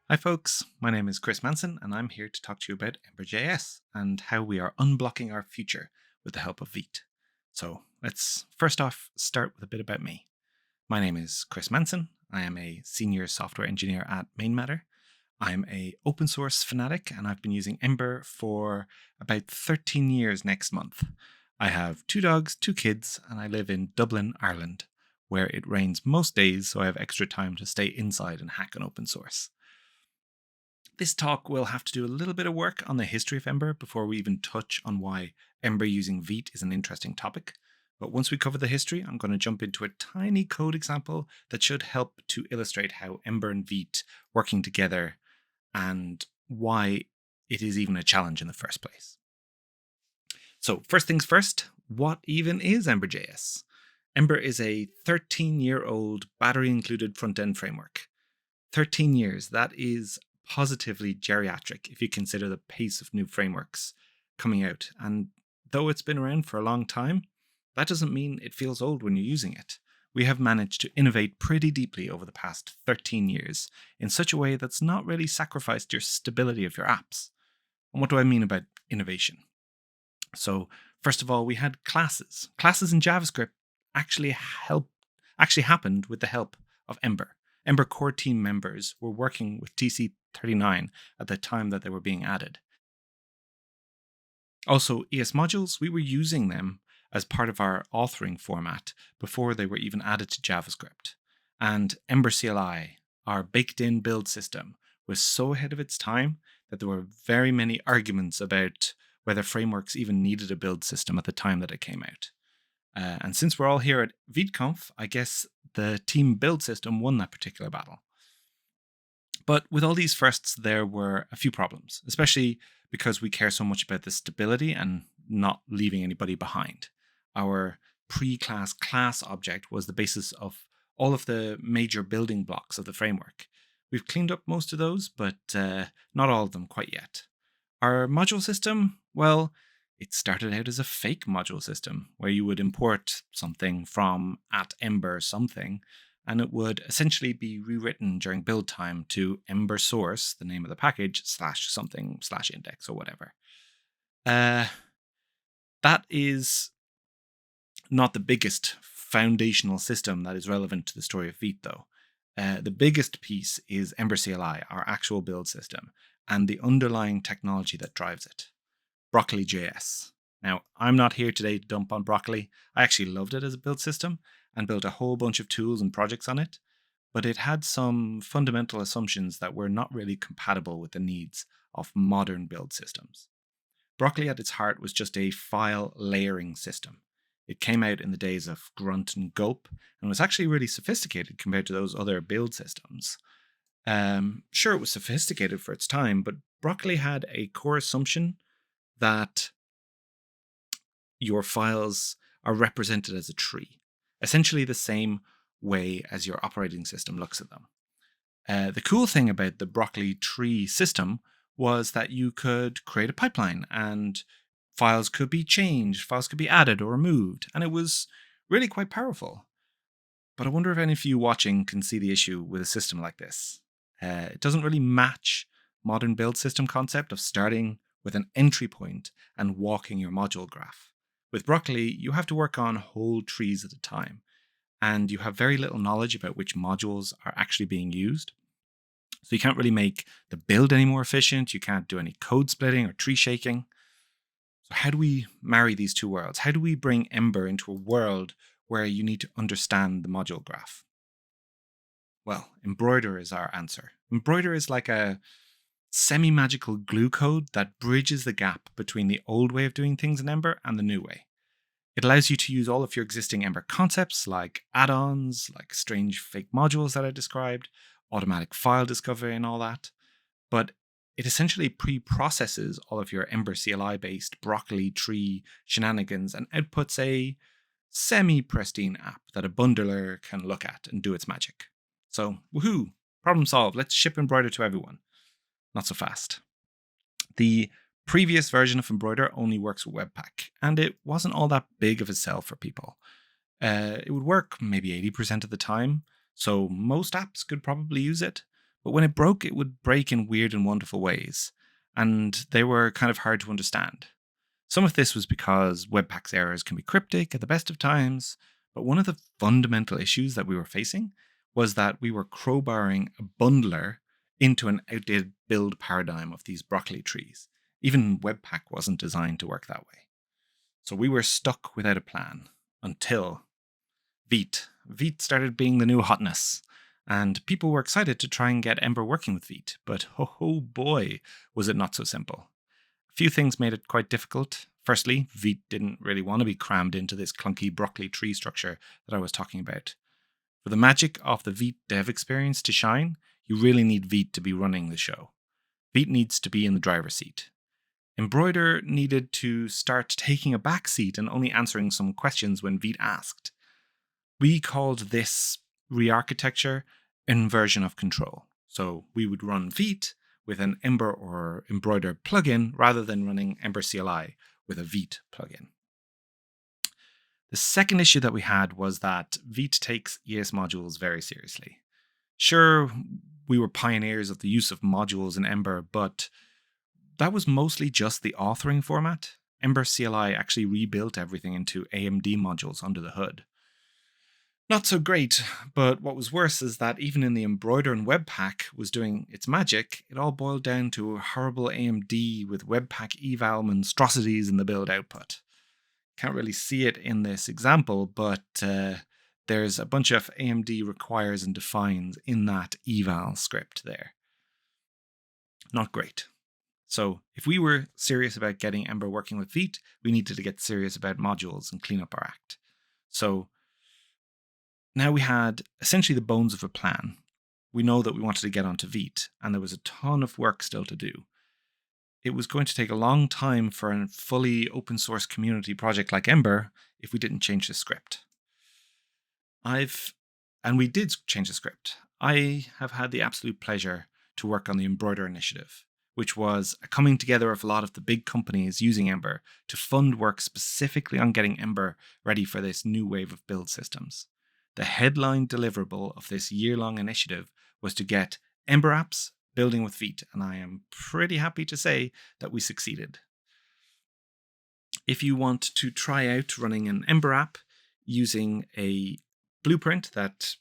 Hi folks, my name is Chris Manson and I'm here to talk to you about Ember.js and how we are unblocking our future with the help of Vite. So let's first off start with a bit about me. My name is Chris Manson. I am a senior software engineer at MainMatter. I'm a open source fanatic and I've been using Ember for about 13 years next month. I have 2 dogs, 2 kids, and I live in Dublin, Ireland, where it rains most days, so I have extra time to stay inside and hack on open source. This talk will have to do a little bit of work on the history of Ember before we even touch on why Ember using Vite is an interesting topic. But once we cover the history, I'm going to jump into a tiny code example that should help to illustrate how Ember and Vite working together and why it is even a challenge in the first place. So first things first, what even is Ember.js? Ember is a 13-year-old battery-included front-end framework. 13 years, that is positively geriatric if you consider the pace of new frameworks coming out. And though it's been around for a long time, that doesn't mean it feels old when you're using it. We have managed to innovate pretty deeply over the past 13 years in such a way that's not really sacrificed your stability of your apps. And what do I mean about innovation? So, first of all, we had classes. Classes in JavaScript actually happened with the help of Ember. Ember core team members were working with TC39 at the time that they were being added. Also, ES modules, we were using them as part of our authoring format before they were even added to JavaScript. And Ember CLI, our baked in build system, was so ahead of its time that there were very many arguments about whether frameworks even needed a build system at the time that it came out. And since we're all here at ViteConf, I guess the team build system won that particular battle. But with all these firsts, there were a few problems, especially because we care so much about the stability and not leaving anybody behind. Our pre-class class object was the basis of all of the major building blocks of the framework. We've cleaned up most of those, but not all of them quite yet. Our module system, well, it started out as a fake module system where you would import something from @ember something, and it would essentially be rewritten during build time to ember source, the name of the package, /something/index or whatever. That is not the biggest foundational system that is relevant to the story of Vite, though. The biggest piece is Ember CLI, our actual build system, and the underlying technology that drives it. Broccoli.js. Now, I'm not here today to dump on Broccoli. I actually loved it as a build system and built a whole bunch of tools and projects on it, but it had some fundamental assumptions that were not really compatible with the needs of modern build systems. Broccoli at its heart was just a file layering system. It came out in the days of Grunt and Gulp and was actually really sophisticated compared to those other build systems. Sure, it was sophisticated for its time, but Broccoli had a core assumption that your files are represented as a tree, essentially the same way as your operating system looks at them. The cool thing about the Broccoli tree system was that you could create a pipeline and files could be changed, files could be added or removed, and it was really quite powerful. But I wonder if any of you watching can see the issue with a system like this. It doesn't really match modern build system concept of starting with an entry point and walking your module graph. With Broccoli, you have to work on whole trees at a time, and you have very little knowledge about which modules are actually being used. So you can't really make the build any more efficient, you can't do any code splitting or tree shaking. So how do we marry these two worlds? How do we bring Ember into a world where you need to understand the module graph? Well, Embroider is our answer. Embroider is like a semi-magical glue code that bridges the gap between the old way of doing things in Ember and the new way. It allows you to use all of your existing Ember concepts like add-ons, like strange fake modules that I described, automatic file discovery and all that, but it essentially pre-processes all of your Ember CLI-based Broccoli tree shenanigans and outputs a semi-pristine app that a bundler can look at and do its magic. So, woohoo, problem solved, let's ship Embroider to everyone. Not so fast. The previous version of Embroider only works with Webpack, and it wasn't all that big of a sell for people. It would work maybe 80% of the time, so most apps could probably use it, but when it broke, it would break in weird and wonderful ways, and they were kind of hard to understand. Some of this was because Webpack's errors can be cryptic at the best of times, but one of the fundamental issues that we were facing was that we were crowbarring a bundler into an outdated build paradigm of these broccoli trees. Even Webpack wasn't designed to work that way. So we were stuck without a plan until Vite. Vite started being the new hotness, and people were excited to try and get Ember working with Vite, but oh boy, was it not so simple. A few things made it quite difficult. Firstly, Vite didn't really want to be crammed into this clunky broccoli tree structure that I was talking about. For the magic of the Vite dev experience to shine, you really need Vite to be running the show. Vite needs to be in the driver's seat. Embroider needed to start taking a back seat and only answering some questions when Vite asked. We called this re-architecture inversion of control. So we would run Vite with an Ember or Embroider plugin rather than running Ember CLI with a Vite plugin. The second issue that we had was that Vite takes ES modules very seriously. Sure, we were pioneers of the use of modules in Ember, but that was mostly just the authoring format. Ember CLI actually rebuilt everything into AMD modules under the hood. Not so great, but what was worse is that even in the Embroider and Webpack was doing its magic, it all boiled down to a horrible AMD with Webpack eval monstrosities in the build output. Can't really see it in this example, but there's a bunch of AMD requires and defines in that eval script there. Not great. So if we were serious about getting Ember working with Vite, we needed to get serious about modules and clean up our act. So now we had essentially the bones of a plan. We know that we wanted to get onto Vite, and there was a ton of work still to do. It was going to take a long time for a fully open source community project like Ember if we didn't change the script. And we did change the script. I have had the absolute pleasure to work on the Embroider initiative, which was a coming together of a lot of the big companies using Ember to fund work specifically on getting Ember ready for this new wave of build systems. The headline deliverable of this year-long initiative was to get Ember apps building with Vite, and I am pretty happy to say that we succeeded. If you want to try out running an Ember app using a blueprint that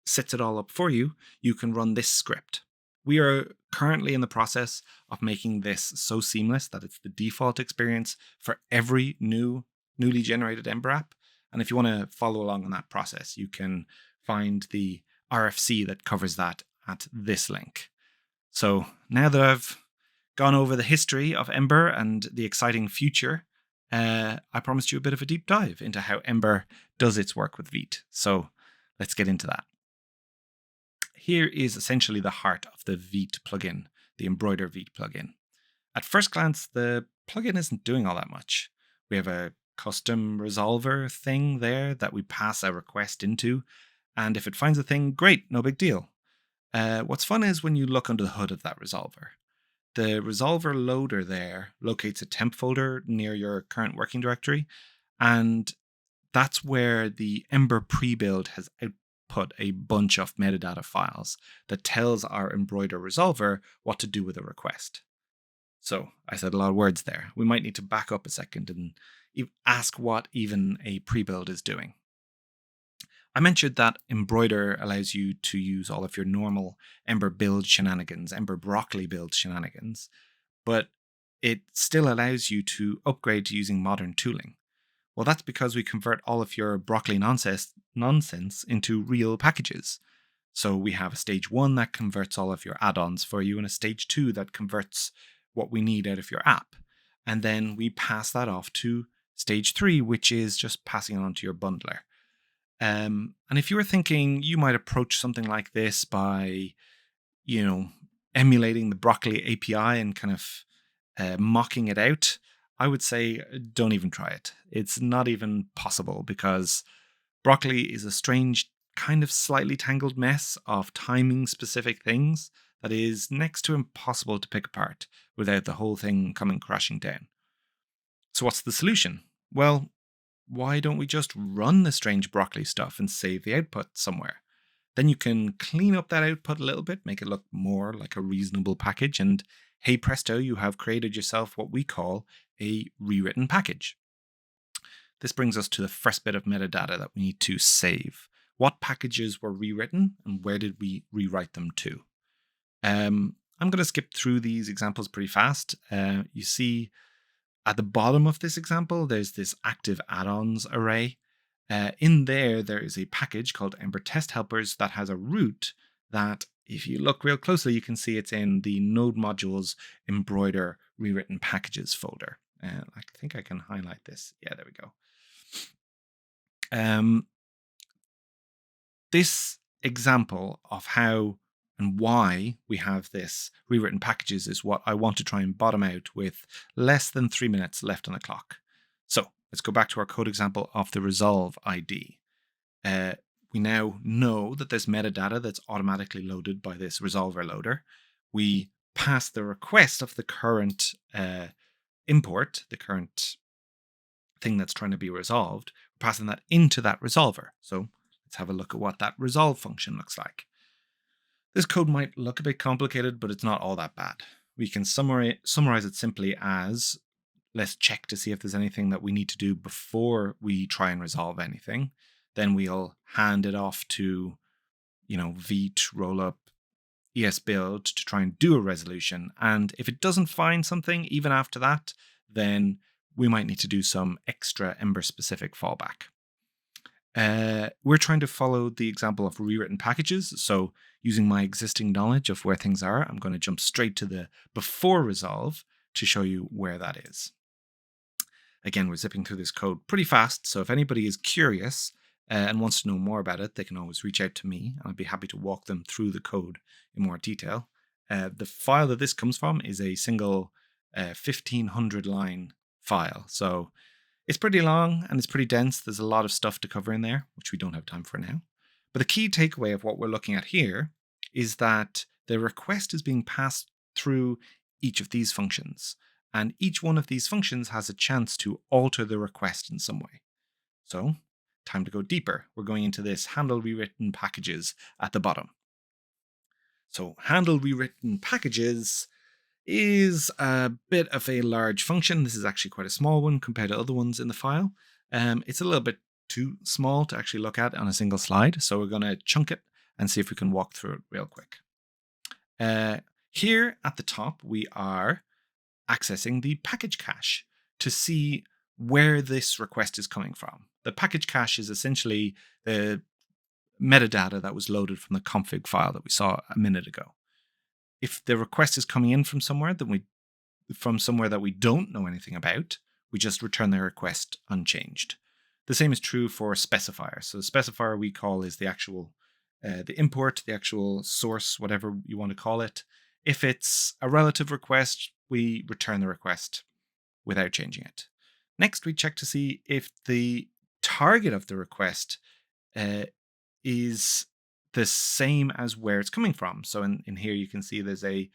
sets it all up for you, you can run this script. We are currently in the process of making this so seamless that it's the default experience for every newly generated Ember app. And if you want to follow along on that process, you can find the RFC that covers that at this link. So now that I've gone over the history of Ember and the exciting future, I promised you a bit of a deep dive into how Ember does its work with Vite. So let's get into that. Here is essentially the heart of the Vite plugin, the Embroider Vite plugin. At first glance, the plugin isn't doing all that much. We have a custom resolver thing there that we pass a request into, and if it finds a thing, great, no big deal. What's fun is when you look under the hood of that resolver. The resolver loader there locates a temp folder near your current working directory, and that's where the Ember pre-build has output a bunch of metadata files that tells our Embroider resolver what to do with a request. So I said a lot of words there. We might need to back up a second and ask what even a pre-build is doing. I mentioned that Embroider allows you to use all of your normal Ember build shenanigans, Ember broccoli build shenanigans, but it still allows you to upgrade to using modern tooling. Well, that's because we convert all of your broccoli nonsense into real packages. So we have a stage 1 that converts all of your add-ons for you, and a stage 2 that converts what we need out of your app. And then we pass that off to stage 3, which is just passing it on to your bundler. And if you were thinking you might approach something like this by, emulating the Broccoli API and kind of mocking it out, I would say don't even try it. It's not even possible because Broccoli is a strange, kind of slightly tangled mess of timing specific things that is next to impossible to pick apart without the whole thing coming crashing down. So what's the solution? Well, why don't we just run the strange broccoli stuff and save the output somewhere? Then you can clean up that output a little bit, make it look more like a reasonable package, and hey presto, you have created yourself what we call a rewritten package. This brings us to the first bit of metadata that we need to save. What packages were rewritten and where did we rewrite them to? I'm going to skip through these examples pretty fast. You see at the bottom of this example, there's this active add-ons array. In there is a package called Ember Test Helpers that has a root that, if you look real closely, you can see it's in the Node Modules Embroider Rewritten Packages folder. I think I can highlight this. Yeah, there we go. This example of how and why we have this rewritten packages is what I want to try and bottom out with less than 3 minutes left on the clock. So let's go back to our code example of the resolve ID. We now know that there's metadata that's automatically loaded by this resolver loader. We pass the request of the current import, the current thing that's trying to be resolved, we're passing that into that resolver. So let's have a look at what that resolve function looks like. This code might look a bit complicated, but it's not all that bad. We can summarize it simply as, let's check to see if there's anything that we need to do before we try and resolve anything. Then we'll hand it off to, Vite, rollup, esbuild to try and do a resolution. And if it doesn't find something even after that, then we might need to do some extra Ember specific fallback. We're trying to follow the example of rewritten packages. So using my existing knowledge of where things are, I'm going to jump straight to the before resolve to show you where that is. Again, we're zipping through this code pretty fast. So if anybody is curious and wants to know more about it, they can always reach out to me. And I'd be happy to walk them through the code in more detail. The file that this comes from is a single 1500 line file. So it's pretty long and it's pretty dense. There's a lot of stuff to cover in there, which we don't have time for now. But the key takeaway of what we're looking at here is that the request is being passed through each of these functions. And each one of these functions has a chance to alter the request in some way. So, time to go deeper. We're going into this handle rewritten packages at the bottom. So, handle rewritten packages is a bit of a large function. This is actually quite a small one compared to other ones in the file. It's a little bit too small to actually look at on a single slide. So we're going to chunk it and see if we can walk through it real quick. Here at the top, we are accessing the package cache to see where this request is coming from. The package cache is essentially the metadata that was loaded from the config file that we saw a minute ago. If the request is coming in from somewhere, that we don't know anything about, we just return the request unchanged. The same is true for specifier. So the specifier we call is the actual, the import, the actual source, whatever you want to call it. If it's a relative request, we return the request without changing it. Next, we check to see if the target of the request is the same as where it's coming from. So in here, you can see there's a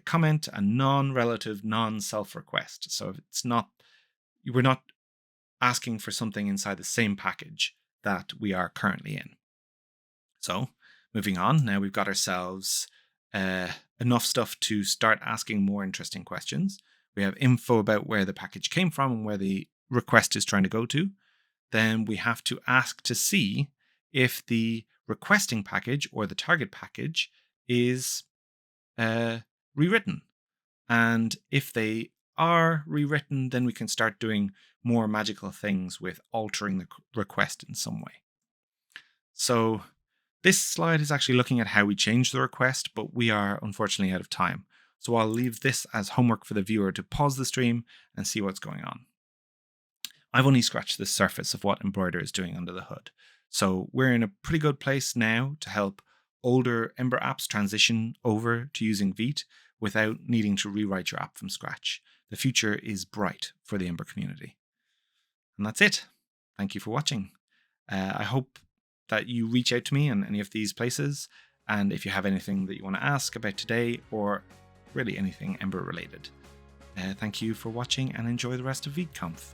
comment, a non-relative, non-self request. So if we're not asking for something inside the same package that we are currently in. So moving on, now we've got ourselves enough stuff to start asking more interesting questions. We have info about where the package came from and where the request is trying to go to. Then we have to ask to see if the requesting package or the target package is rewritten. And if they are rewritten, then we can start doing more magical things with altering the request in some way. So this slide is actually looking at how we change the request, but we are unfortunately out of time. So I'll leave this as homework for the viewer to pause the stream and see what's going on. I've only scratched the surface of what Embroider is doing under the hood. So we're in a pretty good place now to help older Ember apps transition over to using Vite without needing to rewrite your app from scratch. The future is bright for the Ember community. And that's it. Thank you for watching. I hope that you reach out to me on any of these places. And if you have anything that you want to ask about today or really anything Ember related. Thank you for watching and enjoy the rest of ViteConf.